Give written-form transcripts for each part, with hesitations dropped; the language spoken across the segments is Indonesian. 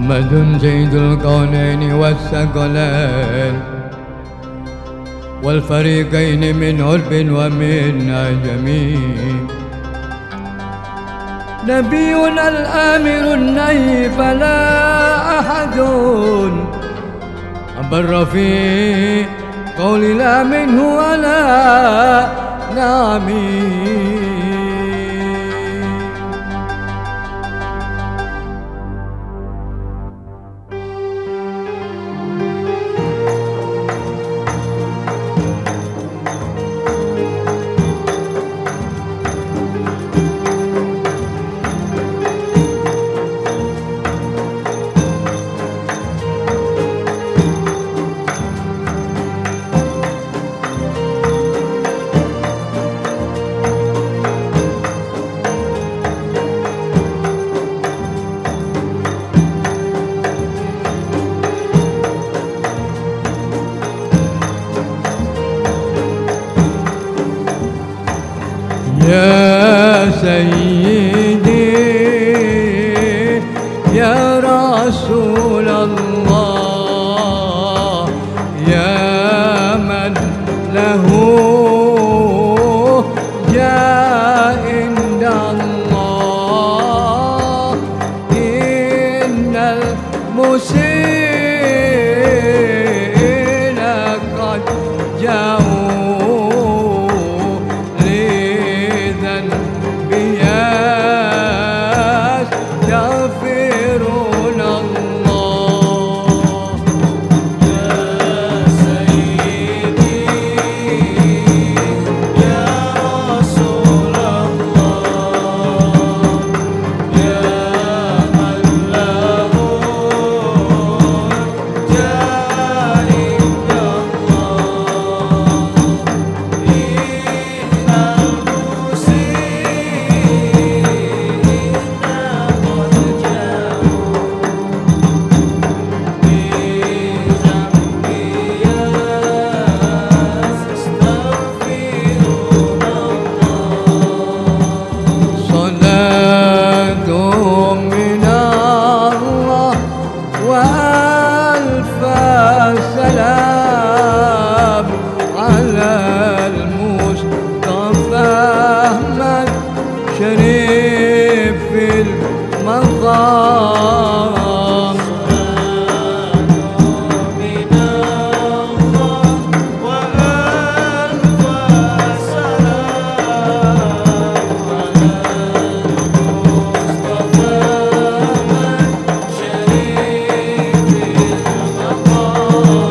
محمد سيد الكونين والثقلين والفريقين من عرب ومن عجم، نبينا الآمر النهي فلا أحد أبر في قول لا منه ولا نعم. يا سيدي يا رسول الله، يا من له جاء عند الله، إن المسيء قد جاءوا شريف المقام، من الله وألف سلام على المصطفى من شريف المقام.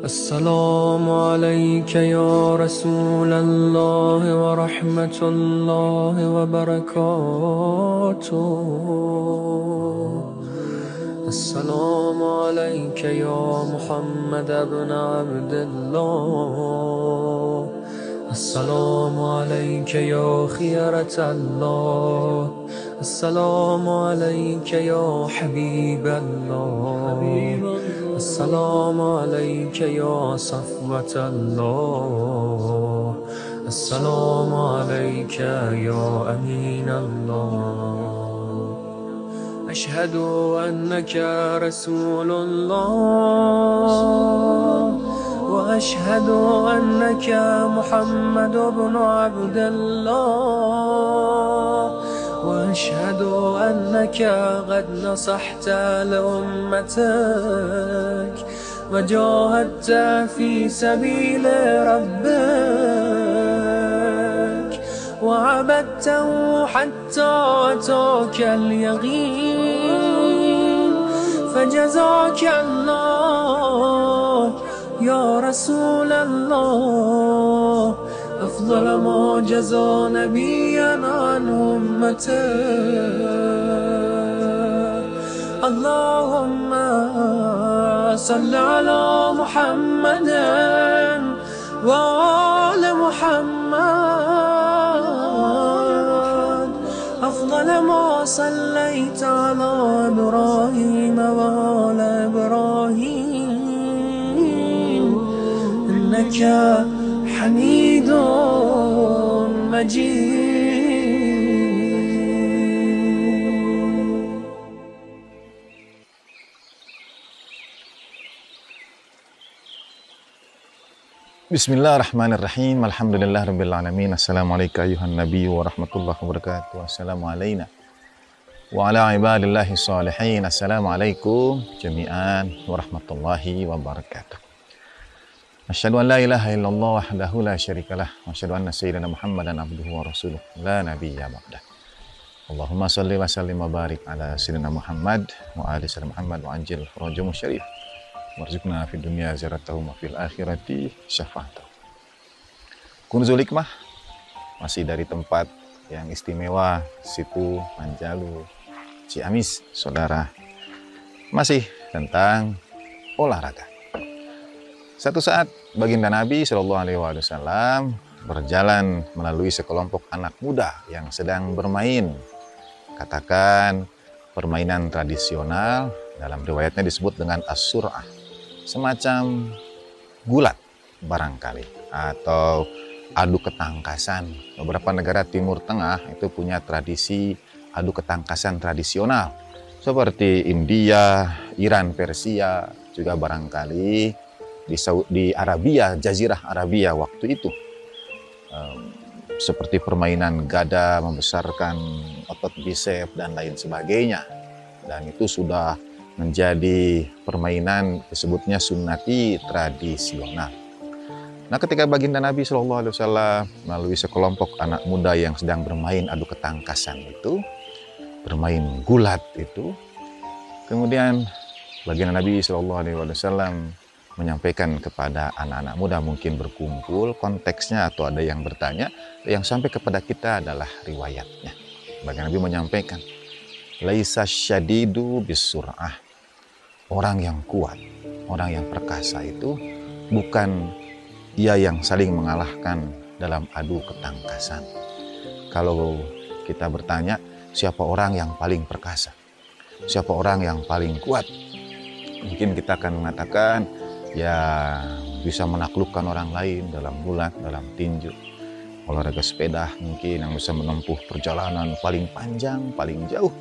السلام عليك يا رسول الله ورحمة الله وبركاته. السلام عليك يا محمد بن عبد الله. السلام عليك يا خيرة الله. السلام عليك يا حبيب الله. السلام عليك يا صفوة الله. السلام عليك يا أمين الله. أشهد أنك رسول الله، وأشهد أنك محمد بن عبد الله، وأشهد أنك قد نصحت لأمتك وجاهدت في سبيل ربك وعبدته حتى أتاك اليقين، فجزاك الله يا رسول الله أفضل ما جزى نبيا عن أمته. اللهم صل على محمد وآل محمد أفضل ما صليت على إبراهيم وآل إبراهيم إنك حميد مجيد. Bismillahirrahmanirrahim. Alhamdulillahirabbil alamin. Assalamualaikum ayuhan nabiy warahmatullahi wabarakatuh. Assalamu alayna wa ala ibadillahi sholihin. Assalamualaikum jami'an warahmatullahi wabarakatuh. Asyhadu an la ilaha illallah wahdahu la syarikalah wa asyhadu anna sayyidina Muhammadan abduhu wa rasuluh la nabiyya ba'dah. Allahumma shalli wa sallim wa barik ala sayyidina Muhammad wa ali sayyidina Muhammad wa anjil farajahu syarif. Warzuqna fid dunya ziyaratahu wa fil akhirati syafa'atahu. Kunzul Hikmah masih dari tempat yang istimewa, situ Manjalu, Ciamis, saudara. Masih tentang olahraga. Satu saat baginda Nabi Shallallahu Alaihi Wasallam berjalan melalui sekelompok anak muda yang sedang bermain. Katakan permainan tradisional, dalam riwayatnya disebut dengan as-sur'ah, semacam gulat barangkali, atau adu ketangkasan. Beberapa negara Timur Tengah itu punya tradisi adu ketangkasan tradisional, seperti India, Iran, Persia, juga barangkali di Arabia, Jazirah Arabia waktu itu. Seperti permainan gada, membesarkan otot bisep, dan lain sebagainya. Dan itu sudah menjadi permainan disebutnya sunnati tradisional. Nah, ketika baginda Nabi Shallallahu Alaihi Wasallam melalui sekelompok anak muda yang sedang bermain adu ketangkasan itu, bermain gulat itu, kemudian baginda Nabi Shallallahu Alaihi Wasallam menyampaikan kepada anak-anak muda, mungkin berkumpul konteksnya atau ada yang bertanya, yang sampai kepada kita adalah riwayatnya. Baginda Nabi menyampaikan, laisa syadidu bisur'ah. Orang yang kuat, orang yang perkasa itu bukan ia yang saling mengalahkan dalam adu ketangkasan. Kalau kita bertanya, siapa orang yang paling perkasa? Siapa orang yang paling kuat? Mungkin kita akan mengatakan, ya bisa menaklukkan orang lain dalam gulat, dalam tinju. Olahraga sepeda mungkin yang bisa menempuh perjalanan paling panjang, paling jauh.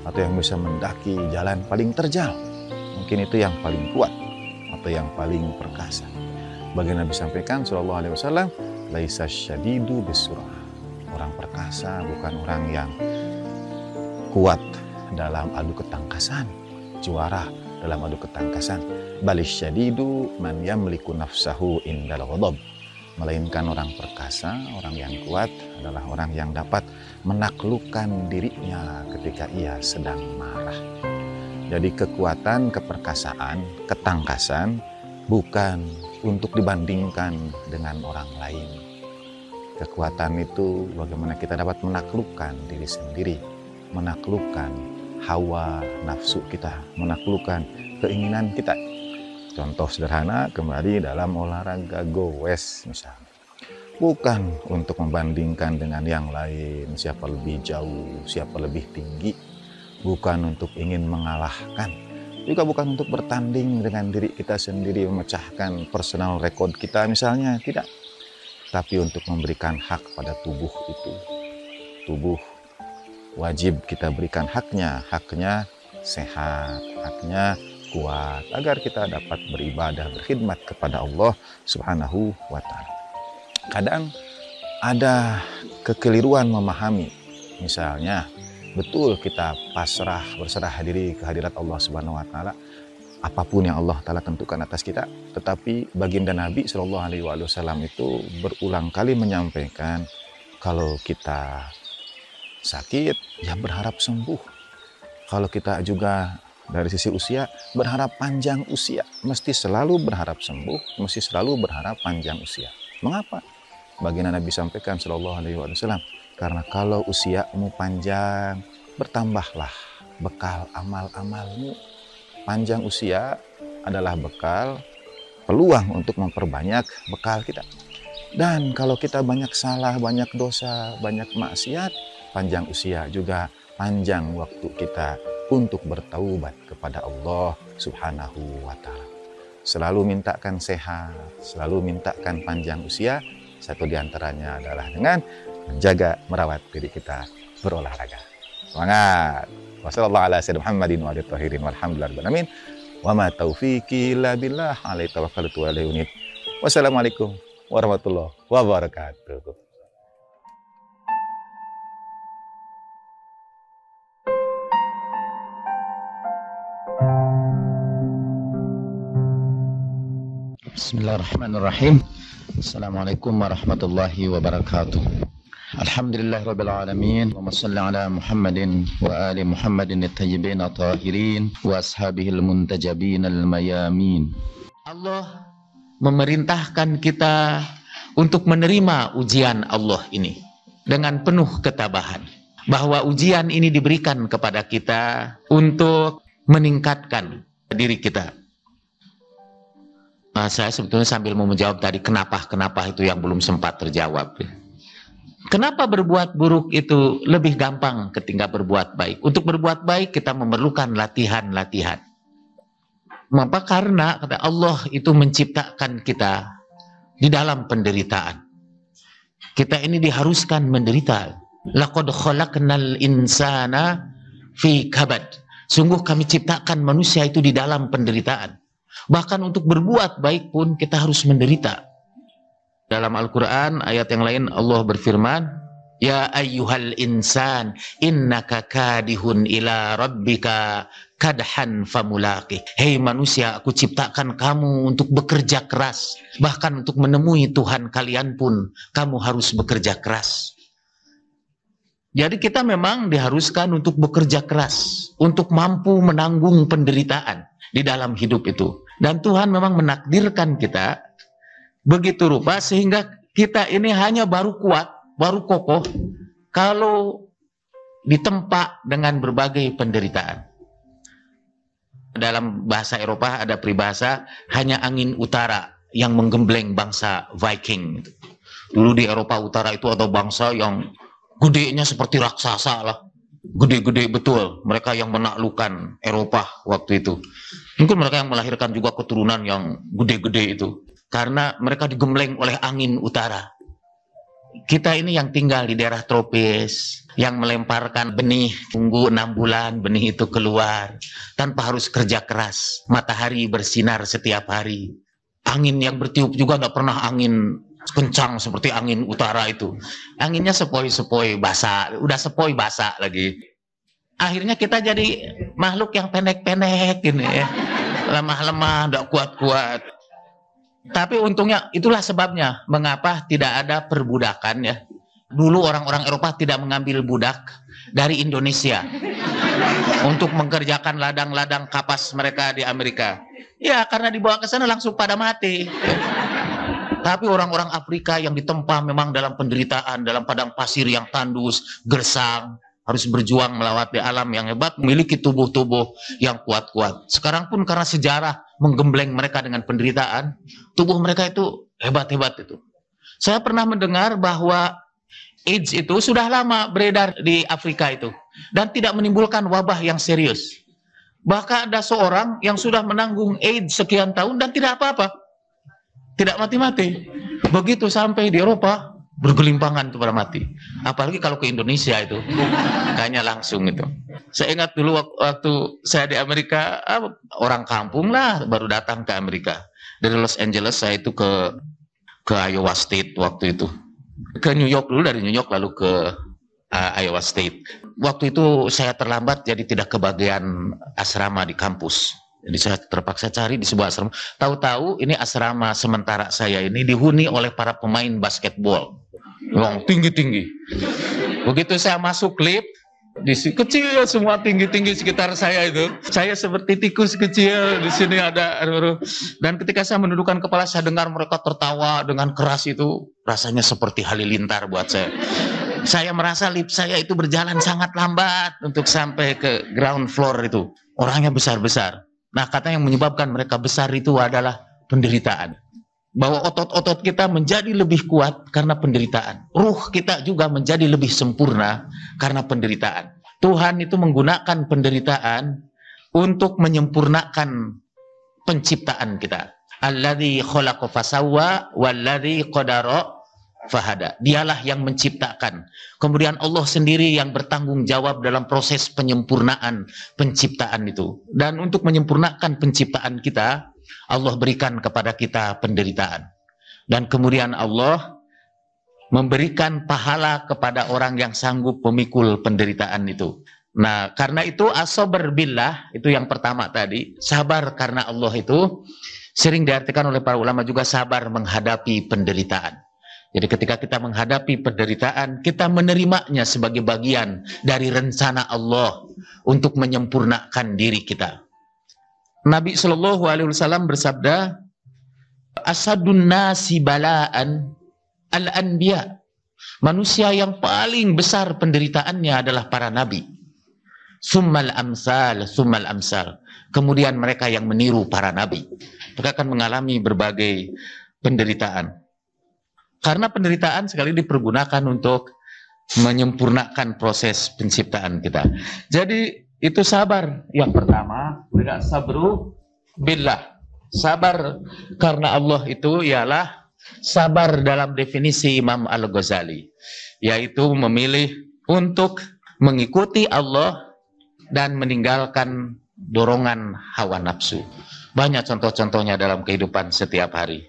Atau yang bisa mendaki jalan paling terjal. Mungkin itu yang paling kuat atau yang paling perkasa. Baginda Nabi sampaikan sallallahu alaihi wasallam, laisa syadidu bisur'ah. Orang perkasa bukan orang yang kuat dalam adu ketangkasan, juara dalam adu ketangkasan. Balis syadidu man yamliku nafsahu indal ghadab. Melainkan orang perkasa, orang yang kuat adalah orang yang dapat menaklukkan dirinya ketika ia sedang marah. Jadi kekuatan, keperkasaan, ketangkasan bukan untuk dibandingkan dengan orang lain. Kekuatan itu bagaimana kita dapat menaklukkan diri sendiri, menaklukkan hawa nafsu kita, menaklukkan keinginan kita. Contoh sederhana kembali dalam olahraga goes misalnya. Bukan untuk membandingkan dengan yang lain, siapa lebih jauh, siapa lebih tinggi. Bukan untuk ingin mengalahkan, juga bukan untuk bertanding dengan diri kita sendiri, memecahkan personal record kita misalnya, tidak. Tapi untuk memberikan hak pada tubuh itu. Tubuh wajib kita berikan haknya sehat, haknya kuat, agar kita dapat beribadah, berkhidmat kepada Allah Subhanahu wa Ta'ala. Kadang ada kekeliruan memahami, misalnya betul kita berserah diri ke hadirat Allah Subhanahu wa Ta'ala, apapun yang Allah Ta'ala tentukan atas kita. Tetapi baginda Nabi Shallallahu Alaihi Wasallam itu berulang kali menyampaikan, kalau kita sakit ya berharap sembuh. Kalau kita juga dari sisi usia berharap panjang usia, mesti selalu berharap sembuh, mesti selalu berharap panjang usia. Mengapa? Baginda Nabi sampaikan Shallallahu Alaihi Wasallam, karena kalau usiamu panjang, bertambahlah bekal amal-amalmu. Panjang usia adalah bekal, peluang untuk memperbanyak bekal kita. Dan kalau kita banyak salah, banyak dosa, banyak maksiat, panjang usia juga panjang waktu kita untuk bertaubat kepada Allah Subhanahu wa Ta'ala. Selalu mintakan sehat, selalu mintakan panjang usia. Satu diantaranya adalah dengan menjaga, merawat diri kita, berolahraga. Semangat! Wassalamualaikum warahmatullahi wabarakatuh. Walhamdulillahirrahmanirrahim. Wa ma taufiqi illa billah. Alaihi tawakkaltu wa ilaihi unib. Wassalamualaikum warahmatullahi wabarakatuh. Bismillahirrahmanirrahim. Assalamualaikum warahmatullahi wabarakatuh. Alhamdulillahirabbil alamin. Wa shalli ala Muhammadin wa ali Muhammadin at-tayyibin at-tahirin wa ashabihil muntajabin al-mayamin. Allah memerintahkan kita untuk menerima ujian Allah ini dengan penuh ketabahan, bahwa ujian ini diberikan kepada kita untuk meningkatkan diri kita. Saya sebetulnya sambil mau menjawab tadi kenapa itu yang belum sempat terjawab. Kenapa berbuat buruk itu lebih gampang ketika berbuat baik? Untuk berbuat baik kita memerlukan latihan-latihan. Maka karena kata Allah itu menciptakan kita di dalam penderitaan. Kita ini diharuskan menderita. Laqad khalaqnal insana fi kabad. Sungguh kami ciptakan manusia itu di dalam penderitaan. Bahkan untuk berbuat baik pun kita harus menderita. Dalam Al-Quran ayat yang lain Allah berfirman, Ya ayyuhal insan innaka kadihun ila rabbika kadhan famulaqih. Hei manusia, aku ciptakan kamu untuk bekerja keras. Bahkan untuk menemui Tuhan kalian pun kamu harus bekerja keras. Jadi kita memang diharuskan untuk bekerja keras, untuk mampu menanggung penderitaan di dalam hidup itu. Dan Tuhan memang menakdirkan kita begitu rupa sehingga kita ini hanya baru kuat, baru kokoh kalau ditempa dengan berbagai penderitaan. Dalam bahasa Eropa ada peribahasa, hanya angin utara yang menggembleng bangsa Viking. Dulu di Eropa Utara itu ada bangsa yang gedenya seperti raksasa lah. Gede-gede betul. Mereka yang menaklukkan Eropa waktu itu. Mungkin mereka yang melahirkan juga keturunan yang gede-gede itu. Karena mereka digembleng oleh angin utara. Kita ini yang tinggal di daerah tropis, yang melemparkan benih, tunggu 6 bulan benih itu keluar. Tanpa harus kerja keras. Matahari bersinar setiap hari. Angin yang bertiup juga nggak pernah angin kencang seperti angin utara itu. Anginnya sepoi-sepoi basah, udah sepoi basah lagi. Akhirnya kita jadi makhluk yang pendek-pendek ini ya. Lemah-lemah, tidak kuat-kuat. Tapi untungnya itulah sebabnya mengapa tidak ada perbudakan ya. Dulu orang-orang Eropa tidak mengambil budak dari Indonesia untuk mengerjakan ladang-ladang kapas mereka di Amerika. Ya, karena dibawa ke sana langsung pada mati. Tapi orang-orang Afrika yang ditempa memang dalam penderitaan, dalam padang pasir yang tandus, gersang, harus berjuang melewati alam yang hebat, memiliki tubuh-tubuh yang kuat-kuat. Sekarang pun karena sejarah menggembleng mereka dengan penderitaan, tubuh mereka itu hebat-hebat itu. Saya pernah mendengar bahwa AIDS itu sudah lama beredar di Afrika itu, dan tidak menimbulkan wabah yang serius. Bahkan ada seorang yang sudah menanggung AIDS sekian tahun dan tidak apa-apa. Tidak mati-mati. Begitu sampai di Eropa, bergelimpangan itu pada mati. Apalagi kalau ke Indonesia itu, kayaknya langsung itu. Saya ingat dulu waktu saya di Amerika, orang kampung lah baru datang ke Amerika. Dari Los Angeles saya itu ke Iowa State waktu itu. Ke New York dulu, dari New York lalu ke Iowa State. Waktu itu saya terlambat jadi tidak kebagian asrama di kampus. Jadi saya terpaksa cari di sebuah asrama. Tahu-tahu ini asrama sementara saya ini dihuni oleh para pemain basketball. Yang tinggi-tinggi. Begitu saya masuk lift, kecil semua tinggi-tinggi sekitar saya itu. Saya seperti tikus kecil, di sini ada. Dan ketika saya menundukkan kepala, saya dengar mereka tertawa dengan keras itu. Rasanya seperti halilintar buat saya. Saya merasa lift saya itu berjalan sangat lambat untuk sampai ke ground floor itu. Orangnya besar-besar. Nah, kata yang menyebabkan mereka besar itu adalah penderitaan. Bahwa otot-otot kita menjadi lebih kuat karena penderitaan. Ruh kita juga menjadi lebih sempurna karena penderitaan. Tuhan itu menggunakan penderitaan untuk menyempurnakan penciptaan kita. Alladzi khalaqa fasawwa walladzi qadara fahada. Dialah yang menciptakan. Kemudian Allah sendiri yang bertanggung jawab dalam proses penyempurnaan penciptaan itu. Dan untuk menyempurnakan penciptaan kita, Allah berikan kepada kita penderitaan. Dan kemudian Allah memberikan pahala kepada orang yang sanggup memikul penderitaan itu. Nah, karena itu as-sabr billah, itu yang pertama tadi, sabar karena Allah itu sering diartikan oleh para ulama juga sabar menghadapi penderitaan. Jadi ketika kita menghadapi penderitaan, kita menerimanya sebagai bagian dari rencana Allah untuk menyempurnakan diri kita. Nabi Shallallahu Alaihi Wasallam bersabda, "Asadun nasi balaan al-anbiya." Manusia yang paling besar penderitaannya adalah para nabi. Summal amsal, summal amsal. Kemudian mereka yang meniru para nabi. Mereka akan mengalami berbagai penderitaan. Karena penderitaan sekali dipergunakan untuk menyempurnakan proses penciptaan kita. Jadi itu sabar. Yang pertama, sabru billah. Sabar karena Allah itu ialah sabar dalam definisi Imam Al-Ghazali. Yaitu memilih untuk mengikuti Allah dan meninggalkan dorongan hawa nafsu. Banyak contoh-contohnya dalam kehidupan setiap hari.